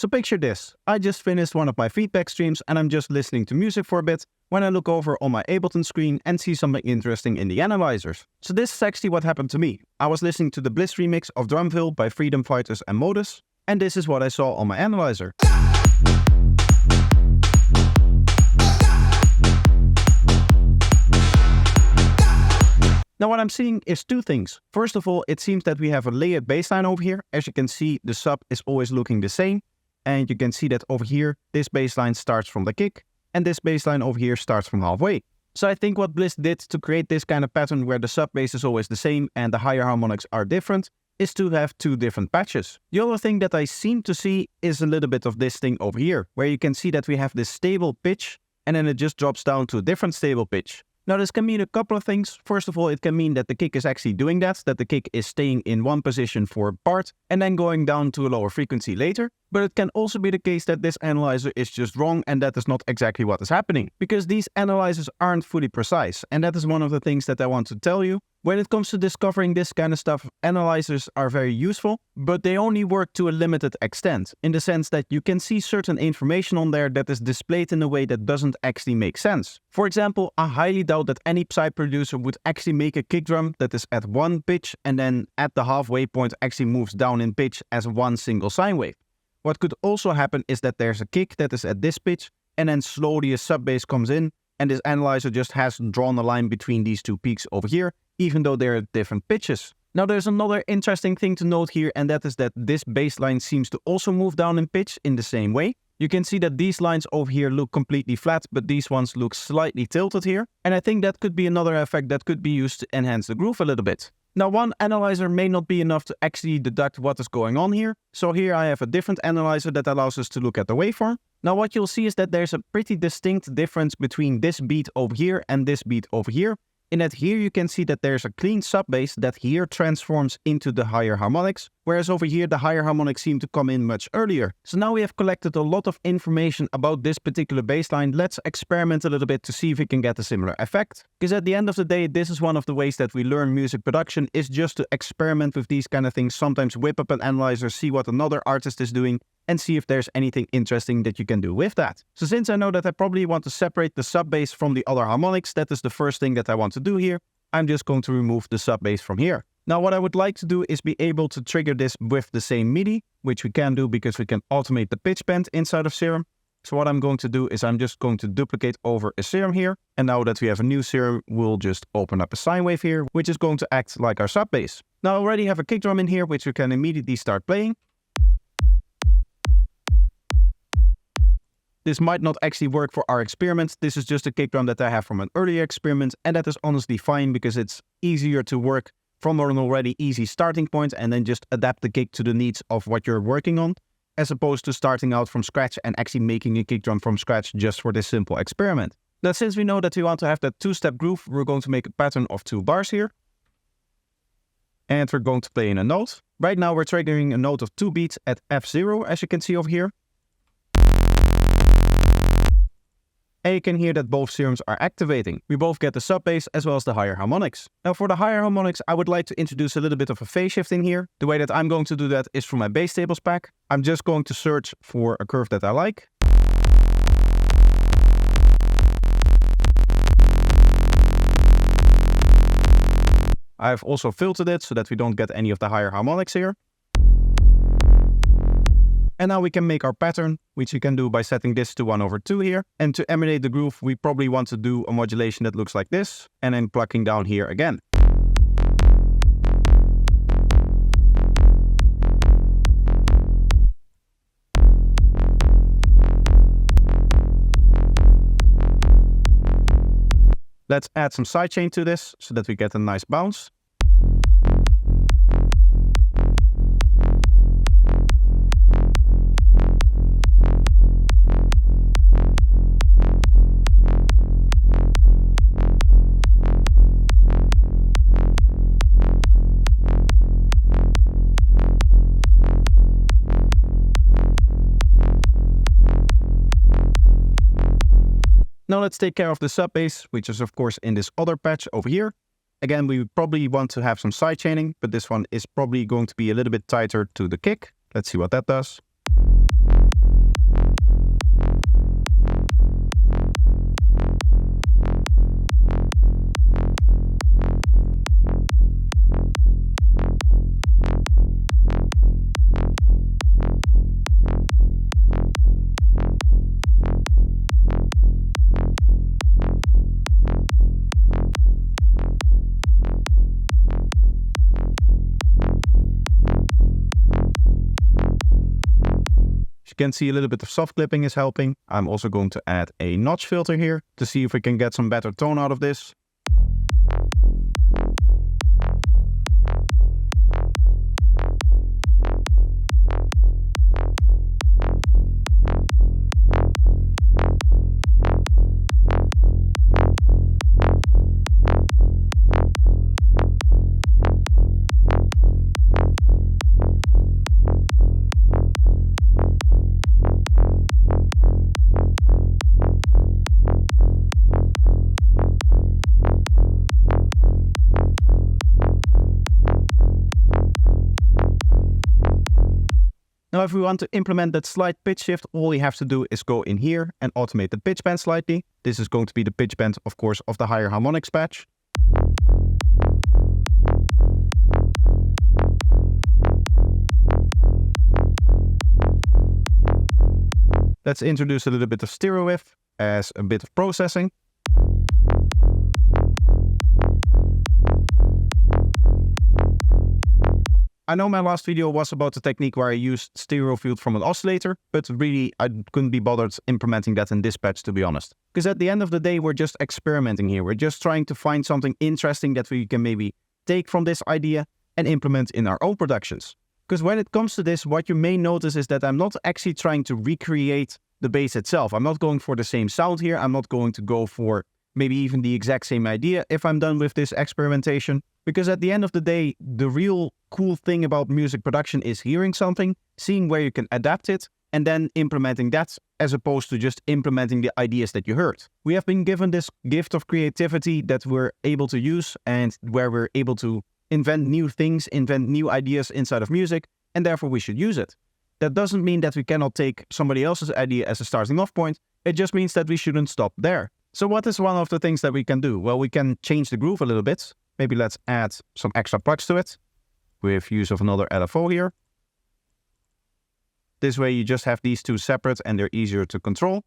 So picture this, I just finished one of my feedback streams and I'm just listening to music for a bit when I look over on my Ableton screen and see something interesting in the analyzers. So this is actually what happened to me. I was listening to the Bliss remix of Drumville by Freedom Fighters and Modus, and this is what I saw on my analyzer. Now what I'm seeing is two things. First of all, it seems that we have a layered bassline over here. As you can see, the sub is always looking the same. And you can see that over here, this bassline starts from the kick, and this bassline over here starts from halfway. So I think what Bliss did to create this kind of pattern where the sub bass is always the same and the higher harmonics are different is to have two different patches. The other thing that I seem to see is a little bit of this thing over here, where you can see that we have this stable pitch and then it just drops down to a different stable pitch. Now this can mean a couple of things. First of all, it can mean that the kick is actually doing that the kick is staying in one position for a part and then going down to a lower frequency later. But it can also be the case that this analyzer is just wrong and that is not exactly what is happening. Because these analyzers aren't fully precise, and that is one of the things that I want to tell you. When it comes to discovering this kind of stuff, analyzers are very useful, but they only work to a limited extent, in the sense that you can see certain information on there that is displayed in a way that doesn't actually make sense. For example, I highly doubt that any Psy producer would actually make a kick drum that is at one pitch and then at the halfway point actually moves down in pitch as one single sine wave. What could also happen is that there's a kick that is at this pitch and then slowly a sub bass comes in, and this analyzer just has drawn a line between these two peaks over here, even though they're at different pitches. Now there's another interesting thing to note here, and that is that this bass line seems to also move down in pitch in the same way. You can see that these lines over here look completely flat, but these ones look slightly tilted here. And I think that could be another effect that could be used to enhance the groove a little bit. Now one analyzer may not be enough to actually deduct what is going on here. So here I have a different analyzer that allows us to look at the waveform. Now what you'll see is that there's a pretty distinct difference between this beat over here and this beat over here. In that here you can see that there's a clean sub bass that here transforms into the higher harmonics, whereas over here the higher harmonics seem to come in much earlier. So now we have collected a lot of information about this particular bass line. Let's experiment a little bit to see if we can get a similar effect. Because at the end of the day, this is one of the ways that we learn music production, is just to experiment with these kind of things. Sometimes whip up an analyzer, see what another artist is doing, and see if there's anything interesting that you can do with that. So since I know that I probably want to separate the sub bass from the other harmonics, that is the first thing that I want to do here. I'm just going to remove the sub bass from here. Now what I would like to do is be able to trigger this with the same MIDI, which we can do because we can automate the pitch bend inside of Serum. So what I'm going to do is I'm just going to duplicate over a Serum here. And now that we have a new Serum, we'll just open up a sine wave here, which is going to act like our sub bass. Now I already have a kick drum in here, which we can immediately start playing. This might not actually work for our experiment. This is just a kick drum that I have from an earlier experiment, and that is honestly fine because it's easier to work from an already easy starting point and then just adapt the kick to the needs of what you're working on, as opposed to starting out from scratch and actually making a kick drum from scratch just for this simple experiment. Now since we know that we want to have that two-step groove, we're going to make a pattern of 2 bars here. And we're going to play in a note. Right now we're triggering a note of 2 beats at F0, as you can see over here. And you can hear that both serums are activating. We both get the sub bass as well as the higher harmonics. Now for the higher harmonics, I would like to introduce a little bit of a phase shift in here. The way that I'm going to do that is from my bass tables pack. I'm just going to search for a curve that I like. I've also filtered it so that we don't get any of the higher harmonics here. And now we can make our pattern, which you can do by setting this to 1/2 here. And to emulate the groove, we probably want to do a modulation that looks like this, and then plucking down here again. Let's add some sidechain to this so that we get a nice bounce. Now let's take care of the sub bass, which is of course in this other patch over here. Again, we probably want to have some side chaining, but this one is probably going to be a little bit tighter to the kick. Let's see what that does. As you can see, a little bit of soft clipping is helping. I'm also going to add a notch filter here to see if we can get some better tone out of this. Now, if we want to implement that slight pitch shift, all we have to do is go in here and automate the pitch bend slightly. This is going to be the pitch bend, of course, of the higher harmonics patch. Let's introduce a little bit of stereo wave as a bit of processing. I know my last video was about the technique where I used stereo field from an oscillator, but really I couldn't be bothered implementing that in this patch, to be honest. Because at the end of the day, we're just experimenting here. We're just trying to find something interesting that we can maybe take from this idea and implement in our own productions. Because when it comes to this, what you may notice is that I'm not actually trying to recreate the bass itself. I'm not going for the same sound here. I'm not going to go for maybe even the exact same idea if I'm done with this experimentation. Because at the end of the day, the real cool thing about music production is hearing something, seeing where you can adapt it, and then implementing that, as opposed to just implementing the ideas that you heard. We have been given this gift of creativity that we're able to use, and where we're able to invent new things, invent new ideas inside of music, and therefore we should use it. That doesn't mean that we cannot take somebody else's idea as a starting off point. It just means that we shouldn't stop there. So what is one of the things that we can do? Well, we can change the groove a little bit. Maybe let's add some extra plugs to it with use of another LFO here. This way you just have these two separate and they're easier to control.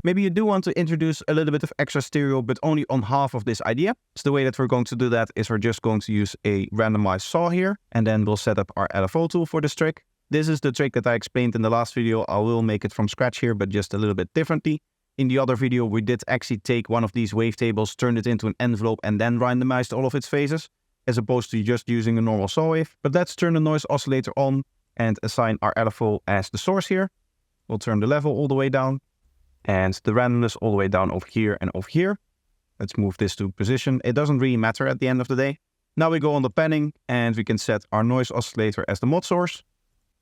Maybe you do want to introduce a little bit of extra stereo, but only on half of this idea. So the way that we're going to do that is we're just going to use a randomized saw here, and then we'll set up our LFO tool for this trick. This is the trick that I explained in the last video. I will make it from scratch here, but just a little bit differently. In the other video, we did actually take one of these wavetables, turn it into an envelope, and then randomized all of its phases, as opposed to just using a normal saw wave. But let's turn the noise oscillator on and assign our LFO as the source here. We'll turn the level all the way down, and the randomness all the way down over here and over here. Let's move this to position. It doesn't really matter at the end of the day. Now we go on the panning and we can set our noise oscillator as the mod source.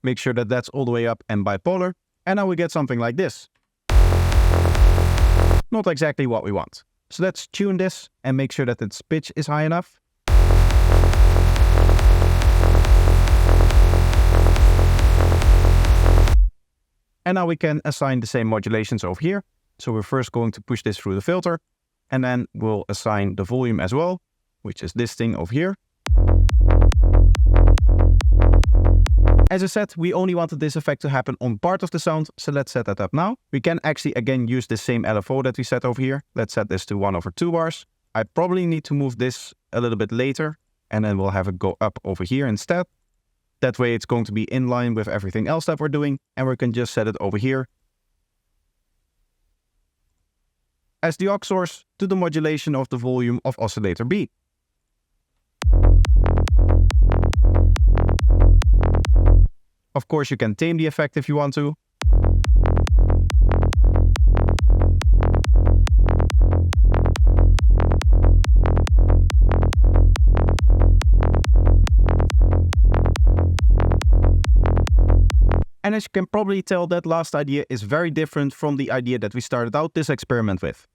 Make sure that that's all the way up and bipolar. And now we get something like this. Not exactly what we want. So let's tune this and make sure that its pitch is high enough. And now we can assign the same modulations over here. So we're first going to push this through the filter, and then we'll assign the volume as well, which is this thing over here. As I said, we only wanted this effect to happen on part of the sound, so let's set that up now. We can actually again use the same LFO that we set over here. Let's set this to 1/2 bars. I probably need to move this a little bit later, and then we'll have it go up over here instead. That way it's going to be in line with everything else that we're doing, and we can just set it over here as the aux source to the modulation of the volume of oscillator B. Of course, you can tame the effect if you want to. And as you can probably tell, that last idea is very different from the idea that we started out this experiment with.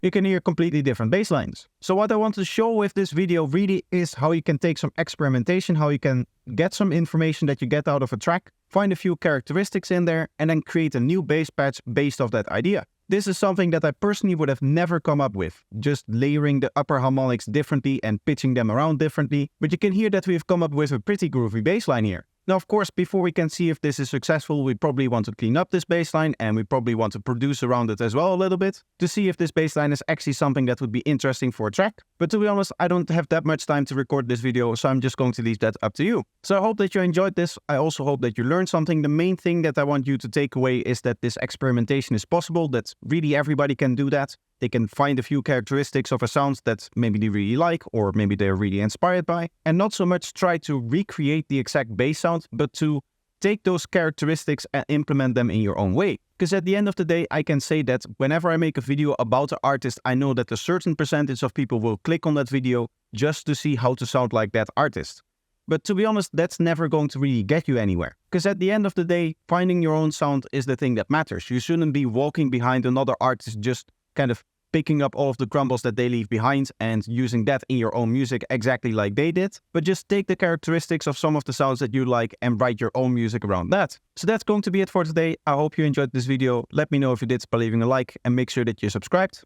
You can hear completely different bass lines. So what I want to show with this video really is how you can take some experimentation, how you can get some information that you get out of a track, find a few characteristics in there, and then create a new bass patch based off that idea. This is something that I personally would have never come up with, just layering the upper harmonics differently and pitching them around differently, but you can hear that we've come up with a pretty groovy bass line here. Now, of course, before we can see if this is successful, we probably want to clean up this bass line and we probably want to produce around it as well a little bit to see if this bass line is actually something that would be interesting for a track. But to be honest, I don't have that much time to record this video, so I'm just going to leave that up to you. So I hope that you enjoyed this. I also hope that you learned something. The main thing that I want you to take away is that this experimentation is possible, that really everybody can do that. They can find a few characteristics of a sound that maybe they really like or maybe they're really inspired by, and not so much try to recreate the exact bass sound, but to take those characteristics and implement them in your own way. Because at the end of the day, I can say that whenever I make a video about an artist, I know that a certain percentage of people will click on that video just to see how to sound like that artist. But to be honest, that's never going to really get you anywhere. Because at the end of the day, finding your own sound is the thing that matters. You shouldn't be walking behind another artist just kind of picking up all of the crumbles that they leave behind and using that in your own music exactly like they did, but just take the characteristics of some of the sounds that you like and write your own music around that. So that's going to be it for today. I hope you enjoyed this video. Let me know if you did by leaving a like and make sure that you're subscribed.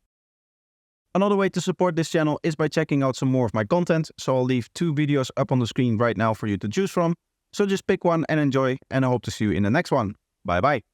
Another way to support this channel is by checking out some more of my content, so I'll leave 2 videos up on the screen right now for you to choose from. So just pick one and enjoy, and I hope to see you in the next one. Bye bye.